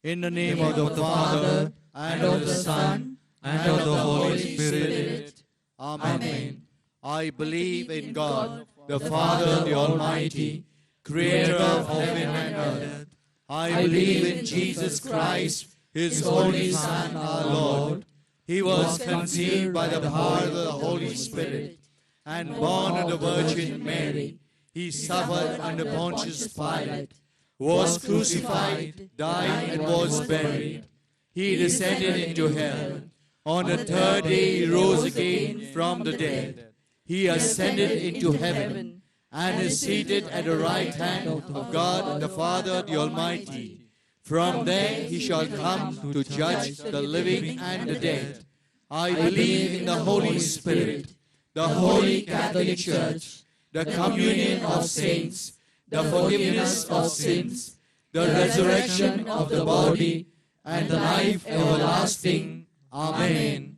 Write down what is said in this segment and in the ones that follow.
In the name of the Father, and of the Son, and of the Holy Spirit. Amen. I believe in God, the Father, the Almighty, creator of heaven and earth. I believe in Jesus Christ, His only Son, our Lord. He was conceived by the power of the Holy Spirit, and born of the Virgin Mary. He suffered under Pontius Pilate, was crucified, died, and was buried. He descended into hell. On the third day He rose again from the dead. He ascended into heaven, and is seated at the right hand of God the Father the Almighty. From there He shall come to judge the living and the dead. I believe in the Holy Spirit, the Holy Catholic Church, the communion of saints, the forgiveness of sins, the resurrection of the body, and the life everlasting. Amen.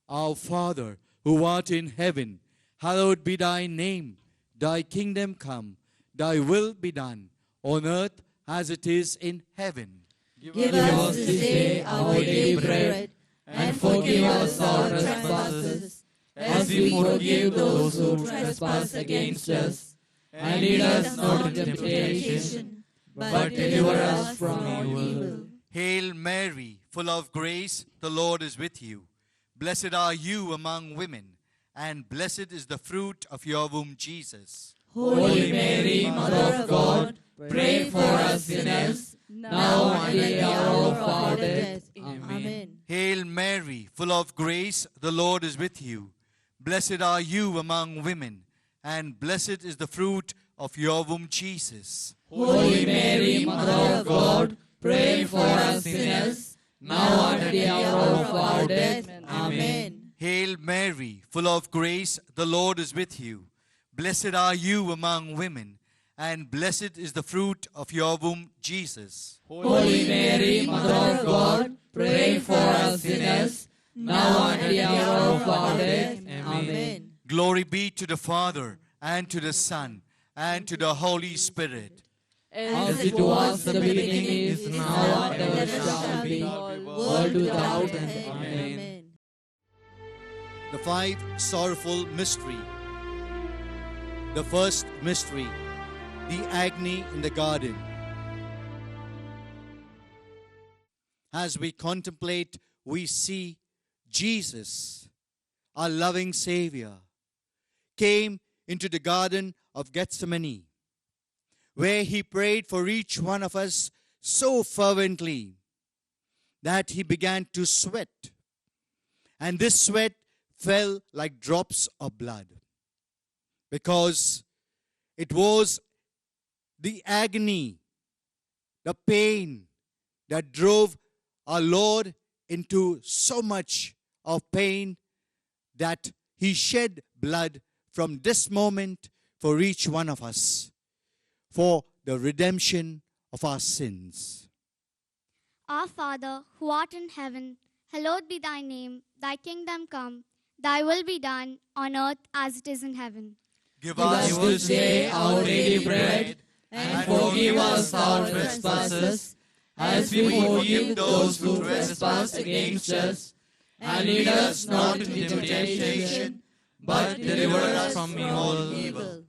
Our Father, who art in heaven, hallowed be thy name. Thy kingdom come, thy will be done, on earth as it is in heaven. Give us this day our daily bread, and forgive us our trespasses, as we forgive those who trespass against us. And lead us not into temptation, but deliver us from evil. Hail Mary, full of grace, the Lord is with you. Blessed are you among women, and blessed is the fruit of your womb, Jesus. Holy Mary, Mother of God, pray for us sinners, now and at the hour of our death. Amen. Hail Mary, full of grace, the Lord is with you. Blessed are you among women, and blessed is the fruit of your womb, Jesus. Holy Mary, Mother of God, pray for us sinners, now and at the hour of our death. Amen. Hail Mary, full of grace, the Lord is with you. Blessed are you among women, and blessed is the fruit of your womb, Jesus. Holy Mary, Mother of God, pray for us sinners, now and at the hour of our death. Amen. Glory be to the Father, and to the Son, and to the Holy Spirit. As it was in the beginning, is now, and ever shall be, world without end. Amen. The five sorrowful mystery. The first mystery, the agony in the garden. As we contemplate, we see Jesus, our loving Savior, came into the Garden of Gethsemane, where He prayed for each one of us so fervently that He began to sweat. And this sweat fell like drops of blood, because it was the agony, the pain that drove our Lord into so much of pain that He shed blood from this moment for each one of us, for the redemption of our sins. Our Father, who art in heaven, hallowed be thy name. Thy kingdom come, thy will be done on earth as it is in heaven. Give Give us this day our daily bread, and forgive us our trespasses, as we forgive those who trespass against us. And lead us not into temptation, but deliver us from all evil.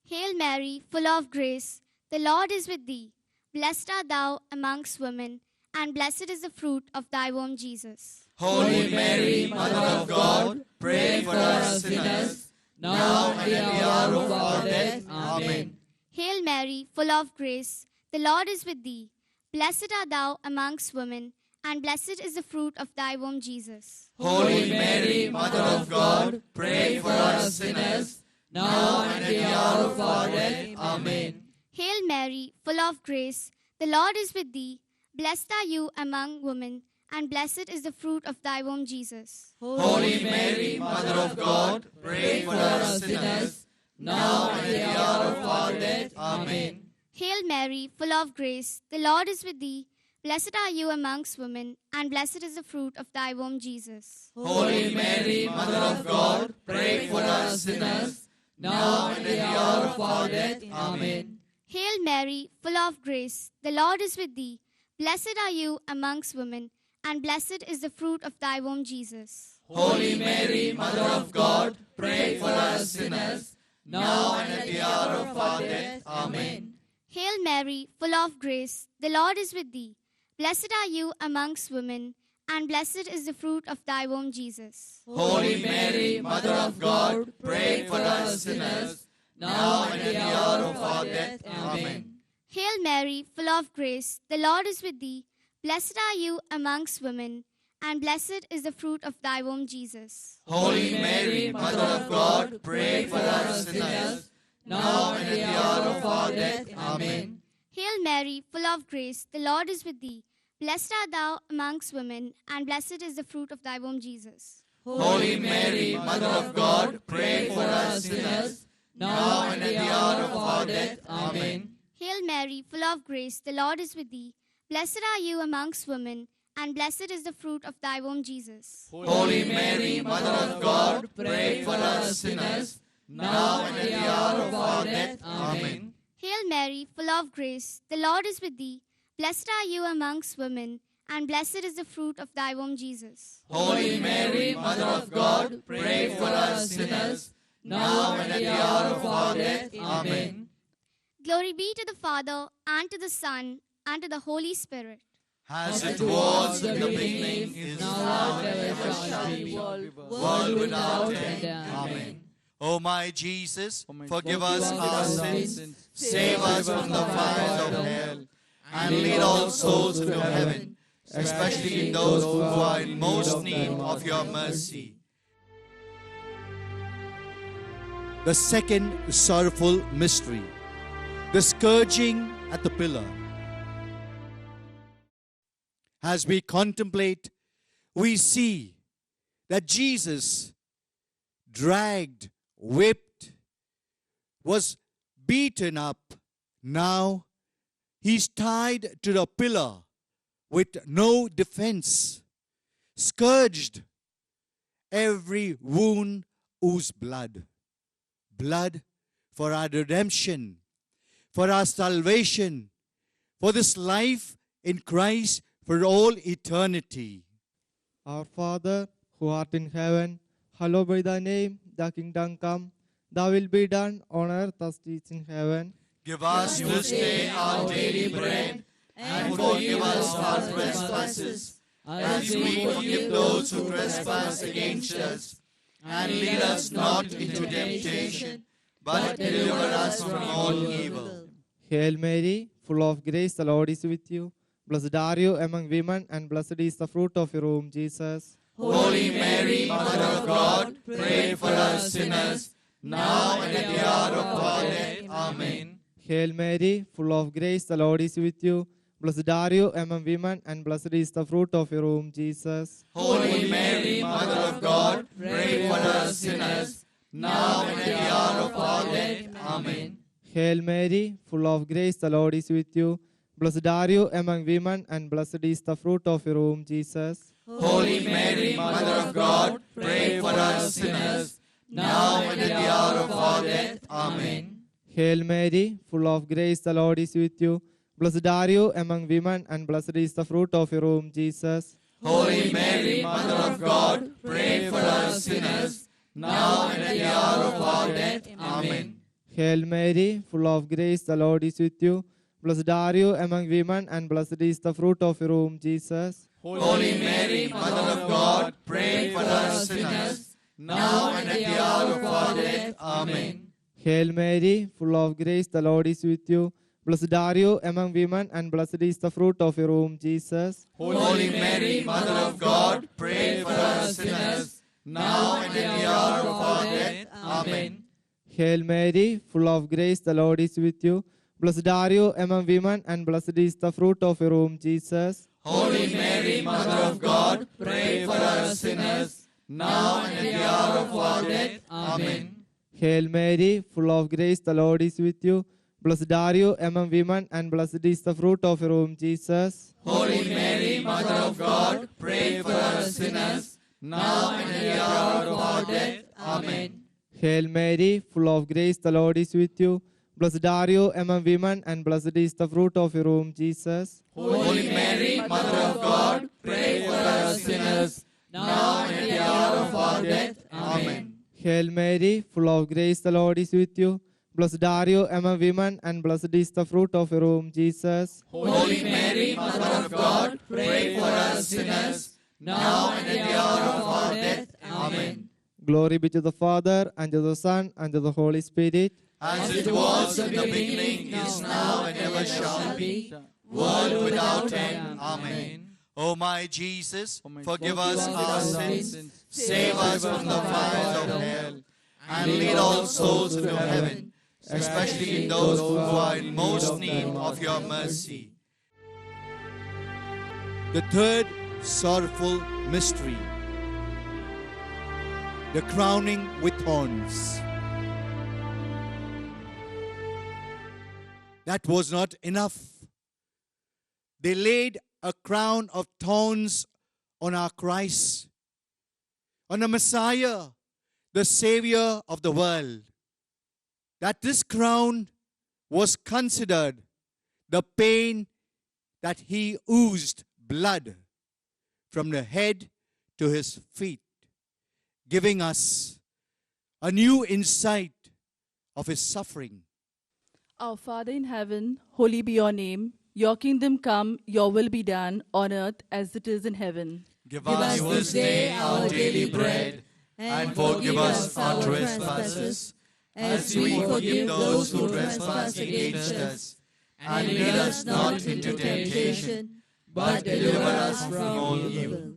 Hail Mary, full of grace, the Lord is with thee. Blessed art thou amongst women, and blessed is the fruit of thy womb, Jesus. Holy Mary, Mother of God, pray for us sinners, now and at the hour of our death. Amen. Hail Mary, full of grace, the Lord is with thee. Blessed art thou amongst women, and blessed is the fruit of thy womb, Jesus. Holy Mary, Mother of God, pray for us sinners, now and at the hour of our death. Amen. Hail Mary, full of grace, the Lord is with thee. Blessed are you among women, and blessed is the fruit of thy womb, Jesus. Holy Mary, Mother of God, pray for us sinners, now and at the hour of our death. Amen. Hail Mary, full of grace, the Lord is with thee. Blessed are you amongst women, and blessed is the fruit of thy womb, Jesus. Holy Mary, Mother of God, pray for us sinners, now and at the hour of our death. Amen. Hail Mary, full of grace, the Lord is with thee. Blessed are you amongst women, and blessed is the fruit of thy womb, Jesus. Holy Mary, Mother of God, pray for us sinners, now and at the hour of our death. Amen. Hail Mary, full of grace, the Lord is with thee. Blessed are you amongst women, and blessed is the fruit of thy womb, Jesus. Holy Mary, Mother of God, pray for us sinners, now and at the hour of our death. Amen. Hail Mary, full of grace, the Lord is with thee. Blessed are you amongst women, and blessed is the fruit of thy womb, Jesus. Holy Mary, Mother of God, pray for us sinners, now and at the hour of our death. Amen. Hail Mary, full of grace, the Lord is with thee. Blessed art thou amongst women, and blessed is the fruit of thy womb, Jesus. Holy Mary, Mother of God, pray for us sinners, now and at the hour of our death. Amen. Hail Mary, full of grace, the Lord is with thee. Blessed are you amongst women, and blessed is the fruit of thy womb, Jesus. Holy Mary, Mother of God, pray for us sinners, now and at the hour of our death. Amen. Hail Mary, full of grace, the Lord is with thee. Blessed are you amongst women, and blessed is the fruit of thy womb, Jesus. Holy Mary, Mother of God, pray for us sinners, now and at the hour of our death. Amen. Glory be to the Father, and to the Son, and to the Holy Spirit. As it was in the beginning, is now, and ever shall be, world without end. Amen. O my Jesus, forgive us our sins, save us from the fires of hell, and lead all souls to heaven, especially those who are in most need of your mercy. The second sorrowful mystery, the scourging at the pillar. As we contemplate, we see that Jesus dragged, whipped, was beaten up. Now he's tied to the pillar with no defense, scourged, every wound oozes blood. Blood for our redemption, for our salvation, for this life in Christ for all eternity. Our Father, who art in heaven, hallowed be thy name. Thy kingdom come, thy will be done on earth as it is in heaven. Give us this day our daily bread, and forgive us our trespasses, as we forgive those who trespass against us. And lead us not into temptation, but deliver us from all evil. Hail Mary, full of grace, the Lord is with you. Blessed are you among women, and blessed is the fruit of your womb, Jesus. Holy Mary, Mother of God, pray for us sinners, now and at the hour of our death. Amen. Hail Mary, full of grace, the Lord is with you. Blessed are you among women, and blessed is the fruit of your womb, Jesus. Holy Mary, Mother of God, pray for us sinners, now and at the hour of our death. Amen. Hail Mary, full of grace, the Lord is with you. Blessed are you among women, and blessed is the fruit of your womb, Jesus. Holy Mary, Mother of God, pray for us sinners, now and at the hour of our death. Amen. Hail Mary, full of grace, the Lord is with you. Blessed are you among women, and blessed is the fruit of your womb, Jesus. Holy Mary, Mother of God, pray for us sinners, now and at the hour of our death. Amen. Hail Mary, full of grace, the Lord is with you. Blessed are you among women, and blessed is the fruit of your womb, Jesus. Holy Mary, Mother of God, pray for us sinners, now and at the hour of our death. Amen. Hail Mary, full of grace, the Lord is with you. Blessed are you among women, and blessed is the fruit of your womb, Jesus. Holy Mary, Mother of God, pray for us sinners, now and at the hour of our death. Amen. Hail Mary, full of grace, the Lord is with you. Blessed are you among women, and blessed is the fruit of your womb, Jesus. Holy Mary, Mother of God, pray for us sinners, now and at the hour of our death. Amen. Hail Mary, full of grace, the Lord is with you. Blessed are you among women, and blessed is the fruit of your womb, Jesus. Holy Mary, Mother of God, pray for us sinners, now and at the hour of our death. Amen. Hail Mary, full of grace, the Lord is with you. Blessed are you among women, and blessed is the fruit of your womb, Jesus. Holy Mary, Mother of God, pray for us sinners, now and at the hour of our death. Amen. Hail Mary, full of grace, the Lord is with you. Blessed are you among women, and blessed is the fruit of your womb, Jesus. Holy Mary, Mother of God, pray for us sinners, now and at the hour of our death. Amen. Glory be to the Father, and to the Son, and to the Holy Spirit. As it was in the beginning, is now, and ever shall be, world without end. Amen. O my Jesus, forgive us our sins, save us from the fires of hell, and lead all souls to heaven, especially those who are in most need of your mercy. The third sorrowful mystery, the crowning with thorns. That was not enough. They laid a crown of thorns on our Christ, on the Messiah, the Savior of the world. That this crown was considered the pain that he oozed blood from the head to his feet, giving us a new insight of his suffering. Our Father in heaven, holy be your name. Your kingdom come, your will be done, on earth as it is in heaven. Give us this day our daily bread, and forgive us our trespasses, as we forgive those who trespass against us. And lead us not into temptation, but deliver us from all evil.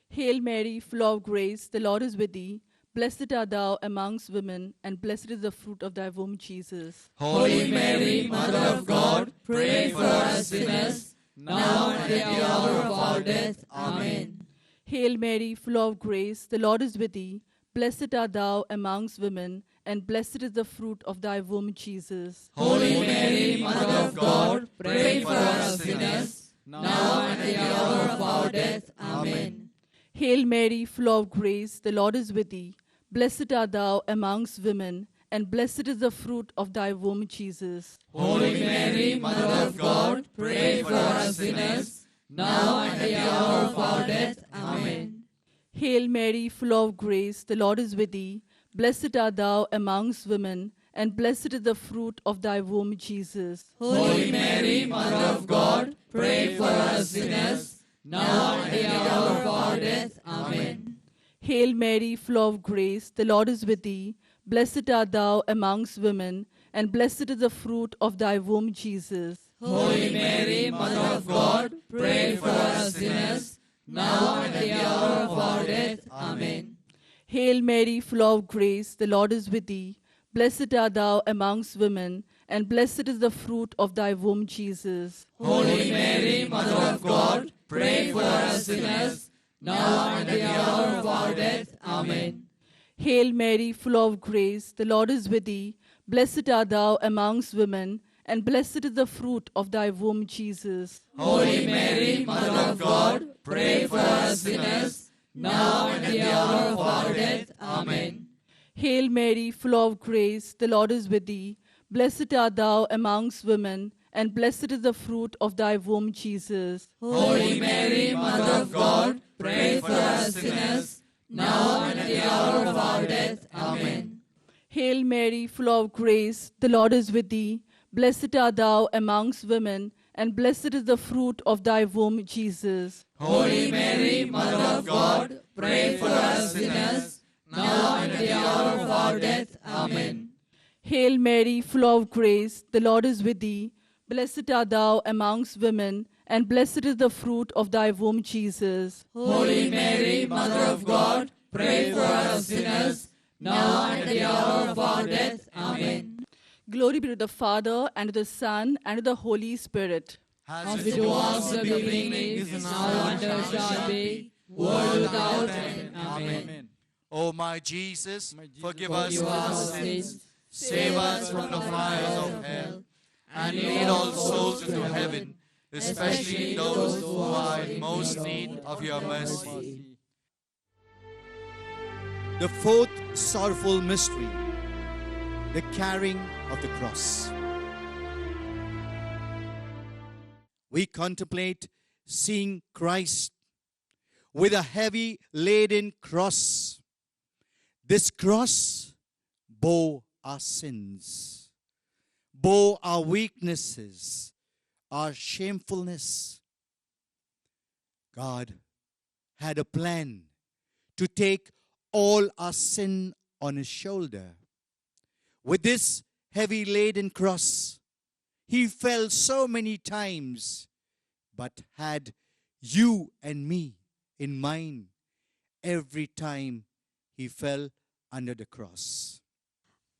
Hail Mary, full of grace, the Lord is with thee. Blessed art thou amongst women, and blessed is the fruit of thy womb, Jesus. Holy Mary, Mother of God, pray for us sinners, now and at the hour of our death. Amen. Hail Mary, full of grace, the Lord is with thee. Blessed art thou amongst women, and blessed is the fruit of thy womb, Jesus. Holy Mary, Mother of God, pray for us sinners, now and at the hour of our death. Amen. Hail Mary, full of grace, the Lord is with thee. Blessed art thou amongst women, and blessed is the fruit of thy womb, Jesus. Holy Mary, Mother of God, pray for us sinners, now and at the hour of our death. Amen. Hail Mary, full of grace, the Lord is with thee. Blessed art thou amongst women, and blessed is the fruit of thy womb, Jesus. Holy Mary, Mother of God, pray for us sinners, now and at the hour of our death. Amen. Hail Mary, full of grace, the Lord is with thee. Blessed art thou amongst women, and blessed is the fruit of thy womb, Jesus. Holy Mary, Mother of God, pray for us sinners, now and at the hour of our death. Amen. Hail Mary, full of grace, the Lord is with thee. Blessed art thou amongst women, and blessed is the fruit of thy womb, Jesus. Holy Mary, Mother of God, pray for us sinners, now and at the hour of our death. Amen. Hail Mary, full of grace, the Lord is with thee. Blessed art thou amongst women, and blessed is the fruit of thy womb, Jesus. Holy Mary, Mother of God, pray for us sinners, now and at the hour of our death. Amen. Hail Mary, full of grace, the Lord is with thee. Blessed art thou amongst women, and blessed is the fruit of thy womb, Jesus. Holy Mary, Mother of God, pray for us sinners, now and at the hour of our death. Amen. Hail Mary, full of grace, the Lord is with thee. Blessed art thou amongst women, and blessed is the fruit of thy womb, Jesus. Holy Mary, Mother of God, pray for us sinners, now and at the hour of our death. Amen. Hail Mary, full of grace, the Lord is with thee. Blessed art thou amongst women, and blessed is the fruit of thy womb, Jesus. Holy Mary, Mother of God, pray for us sinners, now and at the hour of our death. Amen. Glory be to the Father, and to the Son, and to the Holy Spirit. As it was in the beginning, is now, and ever shall be, world without end. Amen. O my Jesus, forgive us our sins, save us from the fires of hell, and lead all souls into heaven, especially those who are in most need of your mercy. The fourth sorrowful mystery, the carrying of the cross. We contemplate seeing Christ with a heavy laden cross. This cross bore our sins, bore our weaknesses, our shamefulness. God had a plan to take all our sin on his shoulder. With this heavy laden cross, he fell so many times, but had you and me in mind every time he fell under the cross.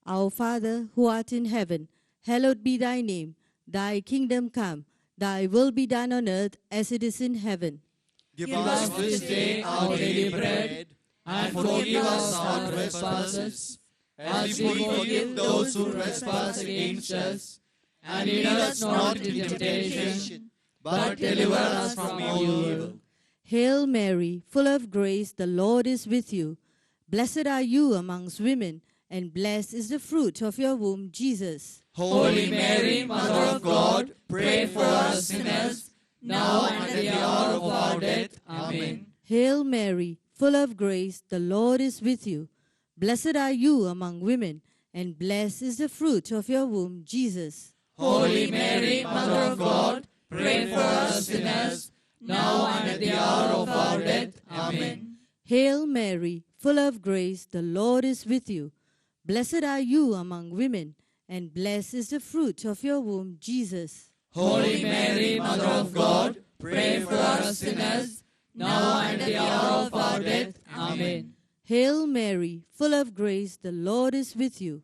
Our Father, who art in heaven, hallowed be thy name. Thy kingdom come, thy will be done on earth as it is in heaven. Give us this day our daily bread, and forgive us our trespasses, as we forgive those who trespass against us. And lead us not into temptation, but deliver us from evil. Hail Mary, full of grace, the Lord is with you. Blessed are you amongst women, and blessed is the fruit of your womb, Jesus. Holy Mary, Mother of God, pray for us sinners, now and at the hour of our death. Amen. Hail Mary, full of grace, the Lord is with you. Blessed are you among women, and blessed is the fruit of your womb, Jesus. Holy Mary, Mother of God, pray for us sinners, now and at the hour of our death. Amen. Hail Mary, full of grace, the Lord is with you. Blessed are you among women, and blessed is the fruit of your womb, Jesus. Holy Mary, Mother of God, pray for us sinners, now and at the hour of our death. Amen. Hail Mary, full of grace, the Lord is with you.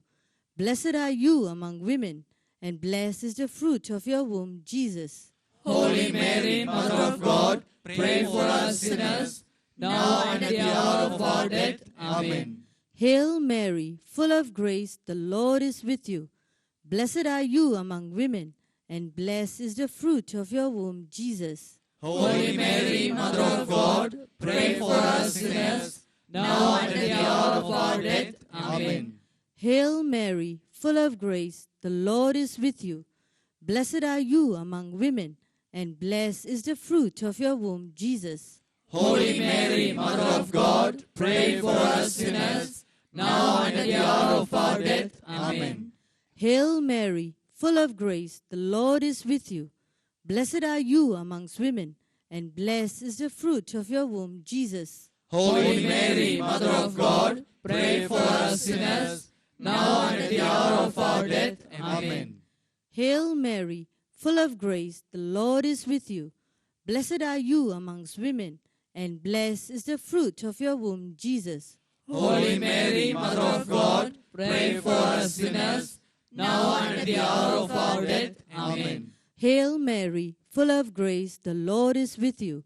Blessed are you among women, and blessed is the fruit of your womb, Jesus. Holy Mary, Mother of God, pray for us sinners, now and at the hour of our death. Amen. Hail Mary, full of grace, the Lord is with you. Blessed are you among women, and blessed is the fruit of your womb, Jesus. Holy Mary, Mother of God, pray for us sinners, now and at the hour of our death. Amen. Hail Mary, full of grace, the Lord is with you. Blessed are you among women, and blessed is the fruit of your womb, Jesus. Holy Mary, Mother of God, pray for us sinners, now and at the hour of our death. Amen. Hail Mary, full of grace, the Lord is with you. Blessed are you amongst women, and blessed is the fruit of your womb, Jesus. Holy Mary, Mother of God, pray for us sinners, now and at the hour of our death. Amen. Hail Mary, full of grace, the Lord is with you. Blessed are you amongst women, and blessed is the fruit of your womb, Jesus. Holy Mary, Mother of God, pray for us sinners, now and at the hour of our death. Amen. Hail Mary, full of grace, the Lord is with you.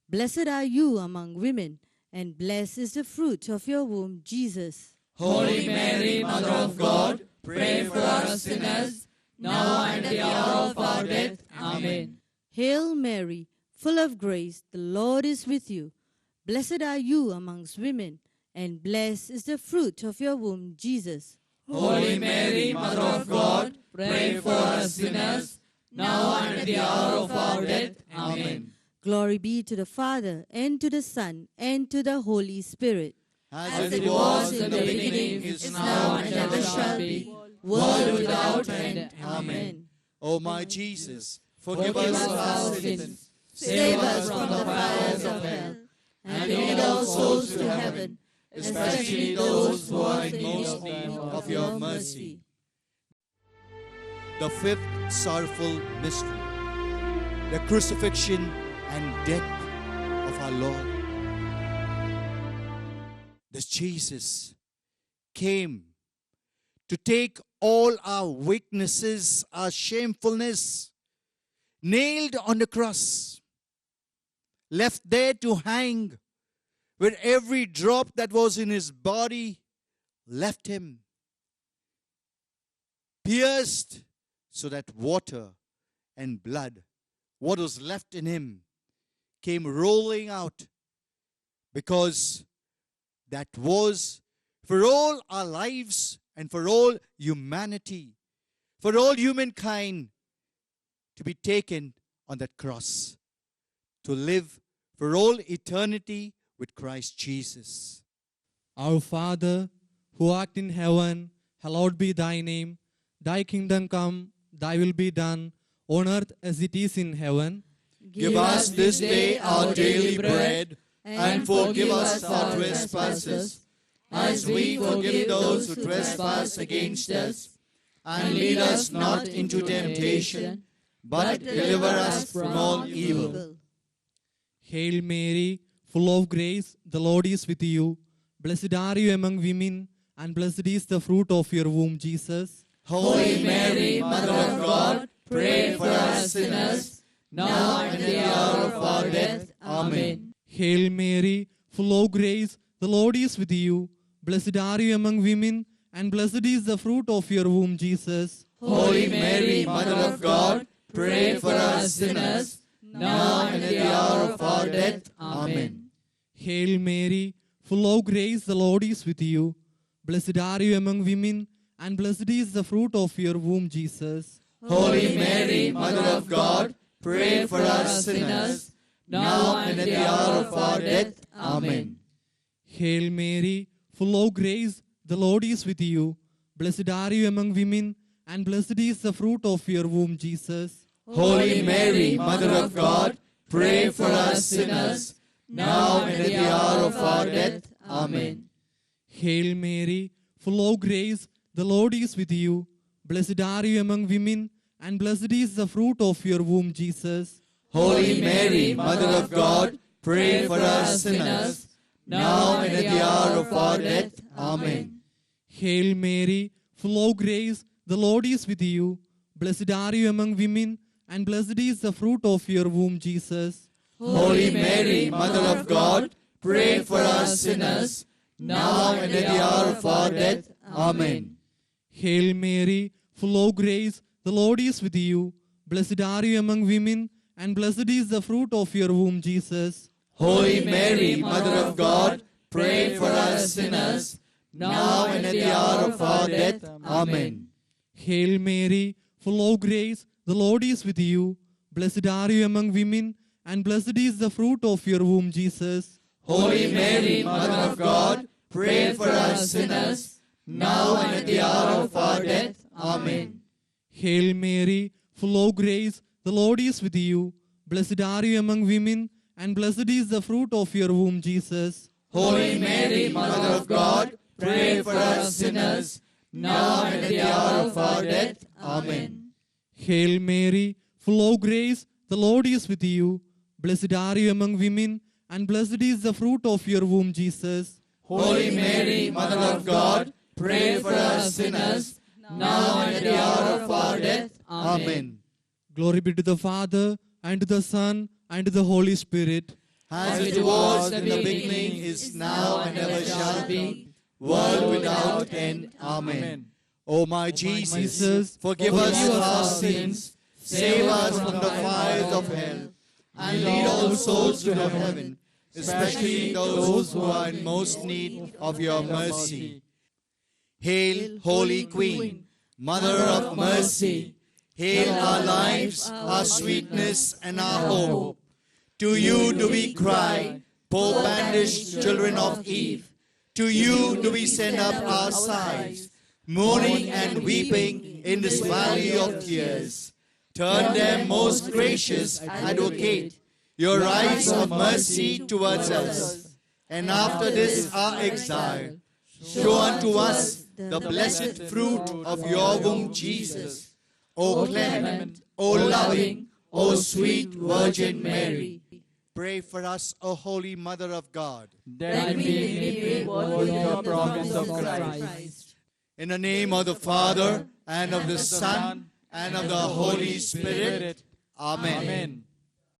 Blessed are you among women, and blessed is the fruit of your womb, Jesus. Holy Mary, Mother of God, pray for us sinners, now and at the hour of our death. Amen. Hail Mary, full of grace, the Lord is with you. Blessed are you amongst women, and blessed is the fruit of your womb, Jesus. Holy Mary, Mother of God, pray for us sinners, now and at the hour of our death. Amen. Glory be to the Father, and to the Son, and to the Holy Spirit. As it was in the beginning, is now, and ever shall be, world without end. Amen. O my Jesus, forgive Forgive us us our our sins, sins, save us from the fires of hell, and lead all souls to heaven, especially those who are in most need of your mercy. The fifth sorrowful mystery, the crucifixion and death of our Lord. This Jesus came to take all our weaknesses, our shamefulness, nailed on the cross, left there to hang, where every drop that was in his body left him, pierced so that water and blood, what was left in him, came rolling out, because that was for all our lives and for all humanity, for all humankind to be taken on that cross, to live for all eternity with Christ Jesus. Our Father, who art in heaven, hallowed be thy name. Thy kingdom come, thy will be done, on earth as it is in heaven. Give us this day our daily bread, and forgive us our trespasses, as we forgive those who trespass against us. And lead us not into temptation, but deliver us from all evil. Hail Mary, full of grace, the Lord is with you. Blessed are you among women, and blessed is the fruit of your womb, Jesus. Holy Mary, Mother of God, pray for us sinners, now and at the hour of our death. Amen. Hail Mary, full of grace, the Lord is with you. Blessed are you among women, and blessed is the fruit of your womb, Jesus. Holy Mary, Mother of God, pray for us sinners, now and at the hour of our death. Amen. Hail Mary, full of grace, the Lord is with you. Blessed are you among women, and blessed is the fruit of your womb, Jesus. Holy Mary, Mother of God, pray for us sinners, now and at the hour of our death. Amen. Hail Mary, full of grace, the Lord is with you. Blessed are you among women, and blessed is the fruit of your womb, Jesus. Holy Mary, Mother of God, pray for us sinners, now and at the hour of our death. Amen. Hail Mary, full of grace, the Lord is with you. Blessed are you among women, and blessed is the fruit of your womb, Jesus. Holy Mary, Mother of God, pray for us sinners, now and at the hour of our death. Amen. Hail Mary, full of grace, the Lord is with you. Blessed are you among women, and blessed is the fruit of your womb, Jesus. Holy Mary, Mother of God, pray for us sinners, now and at the hour of our death. Amen. Hail Mary, full of grace, the Lord is with you. Blessed are you among women, and blessed is the fruit of your womb, Jesus. Holy Mary, Mother of God, pray for us sinners, now and at the hour of our death. Amen. Hail Mary, full of grace, the Lord is with you. Blessed are you among women, and blessed is the fruit of your womb, Jesus. Holy Mary, Mother of God, pray for us sinners, now and at the hour of our death. Amen. Hail Mary, full of grace, the Lord is with you. Blessed are you among women, and blessed is the fruit of your womb, Jesus. Holy Mary, Mother of God, pray for us sinners, now and at the hour of our death. Amen. Hail Mary, full of grace, the Lord is with you. Blessed are you among women, and blessed is the fruit of your womb, Jesus. Holy Mary, Mother of God, pray for us sinners, now and at the hour of our death. Amen. Glory be to the Father, and to the Son, and to the Holy Spirit. As it was in the beginning, is now, and ever shall be, world without end. Amen. O my Jesus, forgive us our sins, save us from the fires of hell, and lead all souls to heaven, especially those who are in most need of your mercy. Hail, Holy Queen, Mother of mercy. Hail our lives, our sweetness, and our hope. To you do we cry, poor banished children of Eve. To you do we send up our sighs, mourning and weeping in this valley of tears. Turn them, most gracious Advocate, your eyes of mercy towards us, and after this our exile, show unto us the blessed fruit of your womb, Jesus. O clement, O loving, O sweet Virgin Mary, pray for us, O Holy Mother of God, that we may be worthy of the promise of Christ. in the name of the Father, and of the Son, and of the Holy Spirit. Amen. Amen.